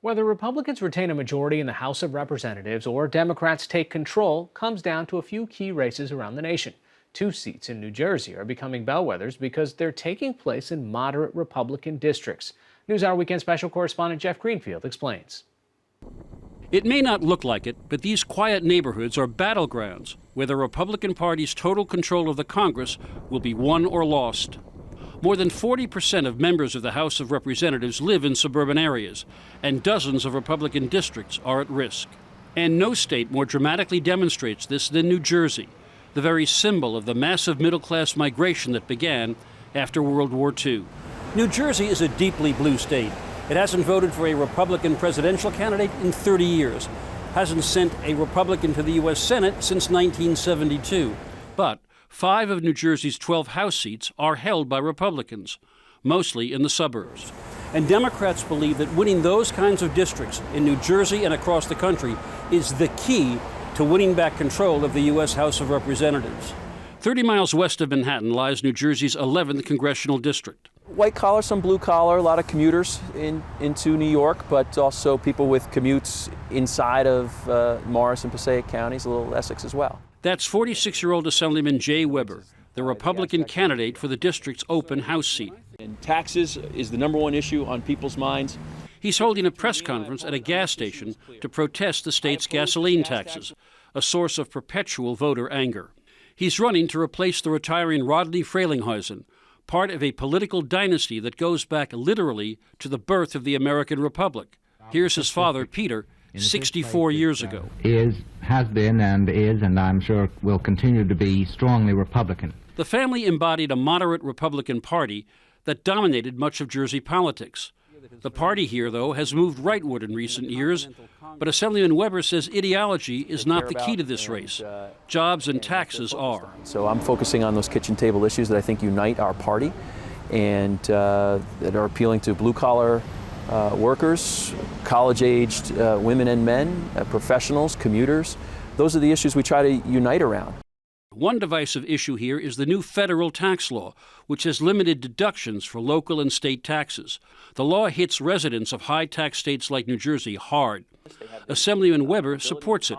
Whether Republicans retain a majority in the House of Representatives or Democrats take control comes down to a few key races around the nation. Two seats in New Jersey are becoming bellwethers because they're taking place in moderate Republican districts. NewsHour Weekend Special Correspondent Jeff Greenfield explains. It may not look like it, but these quiet neighborhoods are battlegrounds where the Republican Party's total control of the Congress will be won or lost. More than 40% of members of the House of Representatives live in suburban areas, and dozens of Republican districts are at risk. And no state more dramatically demonstrates this than New Jersey, the very symbol of the massive middle-class migration that began after World War II. New Jersey is a deeply blue state. It hasn't voted for a Republican presidential candidate in 30 years, hasn't sent a Republican to the U.S. Senate since 1972. But 5 of New Jersey's 12 House seats are held by Republicans, mostly in the suburbs. And Democrats believe that winning those kinds of districts in New Jersey and across the country is the key to winning back control of the U.S. House of Representatives. 30 miles west of Manhattan lies New Jersey's 11th congressional district. White collar, some blue collar, a lot of commuters into New York, but also people with commutes inside of Morris and Passaic counties, a little Essex as well. That's 46-year-old Assemblyman Jay Weber, the Republican candidate for the district's open House seat. And taxes is the #1 issue on people's minds. He's holding a press conference at a gas station to protest the state's gasoline taxes, a source of perpetual voter anger. He's running to replace the retiring Rodney Frelinghuysen, part of a political dynasty that goes back literally to the birth of the American Republic. Here's his father, Peter, 64 years ago. Has been and I'm sure will continue to be strongly Republican. The family embodied a moderate Republican Party that dominated much of Jersey politics. The party here, though, has moved rightward in recent years, but Assemblyman Weber says ideology is not the key to this race. Jobs and taxes are. So I'm focusing on those kitchen table issues that I think unite our party and that are appealing to blue-collar workers, college-aged women and men, professionals, commuters. Those are the issues we try to unite around. One divisive issue here is the new federal tax law, which has limited deductions for local and state taxes. The law hits residents of high-tax states like New Jersey hard. Assemblyman Weber supports it.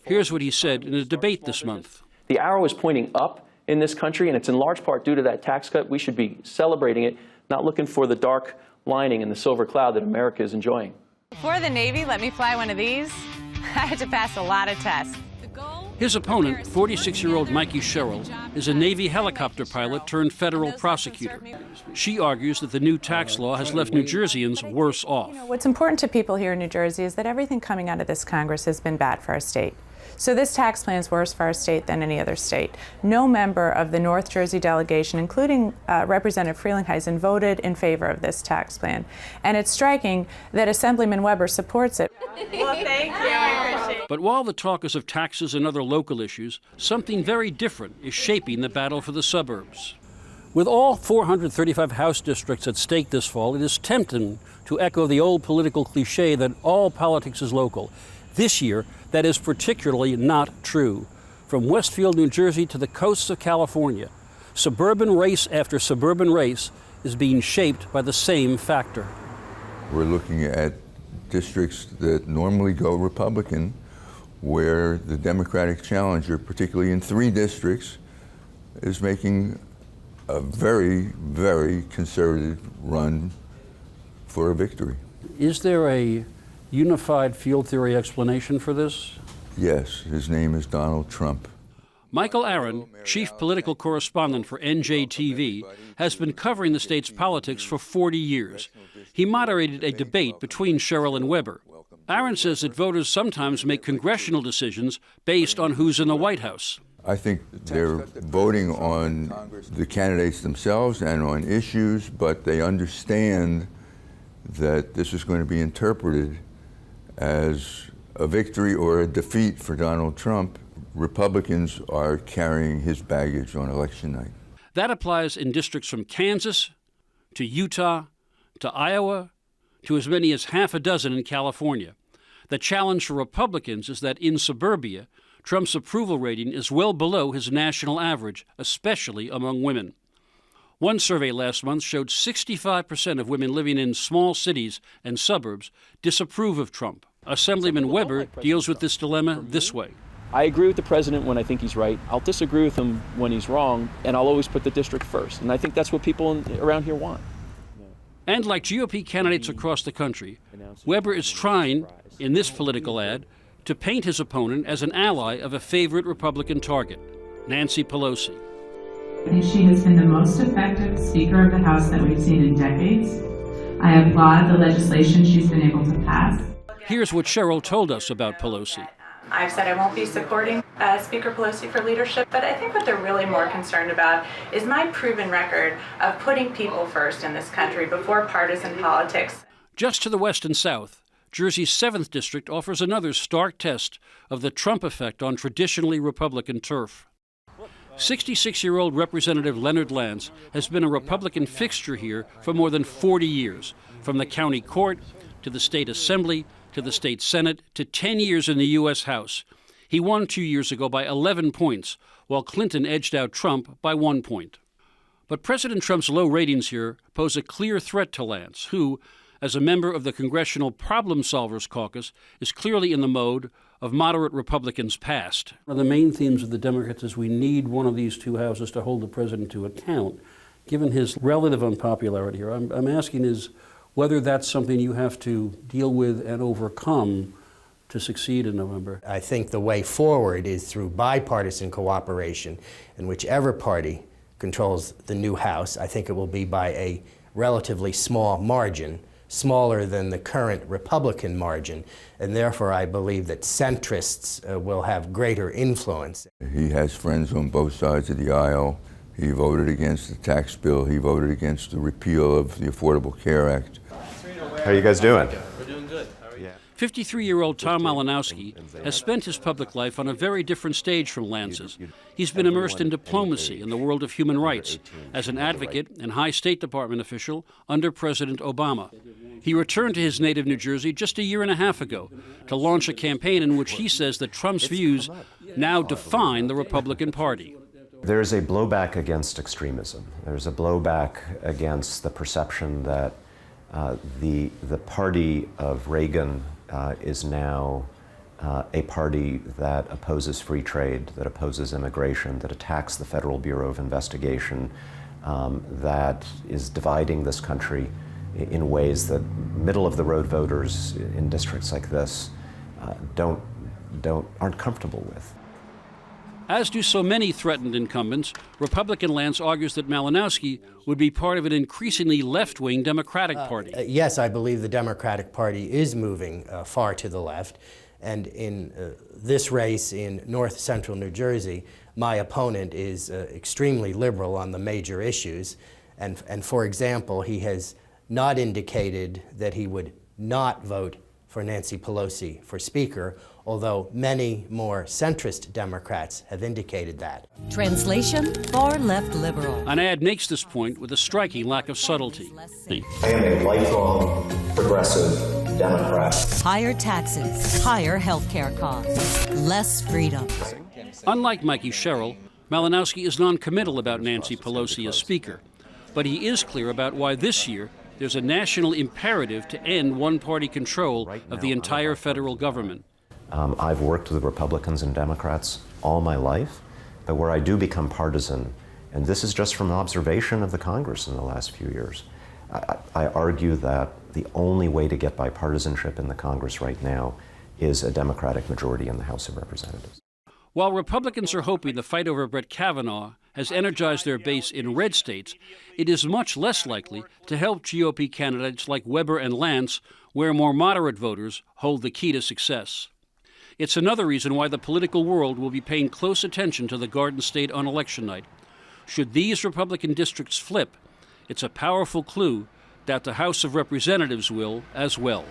Here's what he said in a debate this month. The arrow is pointing up in this country, and it's in large part due to that tax cut. We should be celebrating it, not looking for the dark lining and the silver cloud that America is enjoying. Before the Navy let me fly one of these, I had to pass a lot of tests. His opponent, 46-year-old Mikey Sherrill, is a Navy helicopter pilot turned federal prosecutor. She argues that the new tax law has left New Jerseyans worse off. What's important to people here in New Jersey is that everything coming out of this Congress has been bad for our state. So this tax plan is worse for our state than any other state. No member of the North Jersey delegation, including Representative Frelinghuysen, voted in favor of this tax plan. And it's striking that Assemblyman Weber supports it. Well, thank you. I appreciate it. But while the talk is of taxes and other local issues, something very different is shaping the battle for the suburbs. With all 435 House districts at stake this fall, it is tempting to echo the old political cliche that all politics is local. This year, that is particularly not true. From Westfield, New Jersey to the coasts of California, suburban race after suburban race is being shaped by the same factor. We're looking at districts that normally go Republican, where the Democratic challenger, particularly in 3 districts, is making a very, very conservative run for a victory. Is there a unified field theory explanation for this? Yes, his name is Donald Trump. Michael Aaron, chief political correspondent for NJTV, has been covering the state's politics for 40 years. He moderated a debate between Sherrill and Weber. Aaron says that voters sometimes make congressional decisions based on who's in the White House. I think they're voting on the candidates themselves and on issues, but they understand that this is going to be interpreted as a victory or a defeat for Donald Trump. Republicans are carrying his baggage on election night. That applies in districts from Kansas to Utah to Iowa to as many as half a dozen in California. The challenge for Republicans is that in suburbia, Trump's approval rating is well below his national average, especially among women. One survey last month showed 65% of women living in small cities and suburbs disapprove of Trump. Assemblyman Weber deals with this dilemma this way. I agree with the president when I think he's right. I'll disagree with him when he's wrong, and I'll always put the district first. And I think that's what people around here want. And like GOP candidates across the country, Weber is trying, in this political ad, to paint his opponent as an ally of a favorite Republican target, Nancy Pelosi. I think she has been the most effective Speaker of the House that we've seen in decades. I applaud the legislation she's been able to pass. Here's what Cheryl told us about Pelosi. I've said I won't be supporting Speaker Pelosi for leadership, but I think what they're really more concerned about is my proven record of putting people first in this country before partisan politics. Just to the west and south, Jersey's 7th District offers another stark test of the Trump effect on traditionally Republican turf. 66-year-old Representative Leonard Lance has been a Republican fixture here for more than 40 years, from the county court to the state assembly to the state Senate to 10 years in the U.S. House. He won 2 years ago by 11 points, while Clinton edged out Trump by 1 point. But President Trump's low ratings here pose a clear threat to Lance, who, as a member of the Congressional Problem Solvers Caucus, is clearly in the mode of moderate Republicans past. One of the main themes of the Democrats is we need one of these two houses to hold the president to account. Given his relative unpopularity here, I'm asking is whether that's something you have to deal with and overcome to succeed in November. I think the way forward is through bipartisan cooperation, and whichever party controls the new House, I think it will be by a relatively small margin, smaller than the current Republican margin, and therefore I believe that centrists will have greater influence. He has friends on both sides of the aisle. He voted against the tax bill. He voted against the repeal of the Affordable Care Act. How are you guys doing? We're doing good. How are you? 53-year-old Tom Malinowski has spent his public life on a very different stage from Lance's. He's been immersed in diplomacy in the world of human rights as an advocate and high State Department official under President Obama. He returned to his native New Jersey just a year and a half ago to launch a campaign in which he says that Trump's views now define the Republican Party. There's a blowback against extremism. There's a blowback against the perception that the party of Reagan is now a party that opposes free trade, that opposes immigration, that attacks the Federal Bureau of Investigation, that is dividing this country in ways that middle-of-the-road voters in districts like this aren't comfortable with. As do so many threatened incumbents, Republican Lance argues that Malinowski would be part of an increasingly left-wing Democratic Party. Yes, I believe the Democratic Party is moving far to the left. And in this race in north-central New Jersey, my opponent is extremely liberal on the major issues. And for example, he has not indicated that he would not vote for Nancy Pelosi for Speaker, although many more centrist Democrats have indicated that. Translation, far-left liberal. An ad makes this point with a striking lack of subtlety. I am a lifelong progressive Democrat. Higher taxes, higher health care costs, less freedom. Unlike Mikey Sherrill, Malinowski is non-committal about Nancy Pelosi as Speaker, but he is clear about why this year there's a national imperative to end one-party control of the entire federal government. I've worked with Republicans and Democrats all my life, but where I do become partisan, and this is just from observation of the Congress in the last few years, I argue that the only way to get bipartisanship in the Congress right now is a Democratic majority in the House of Representatives. While Republicans are hoping the fight over Brett Kavanaugh has energized their base in red states, it is much less likely to help GOP candidates like Weber and Lance, where more moderate voters hold the key to success. It's another reason why the political world will be paying close attention to the Garden State on election night. Should these Republican districts flip, it's a powerful clue that the House of Representatives will as well.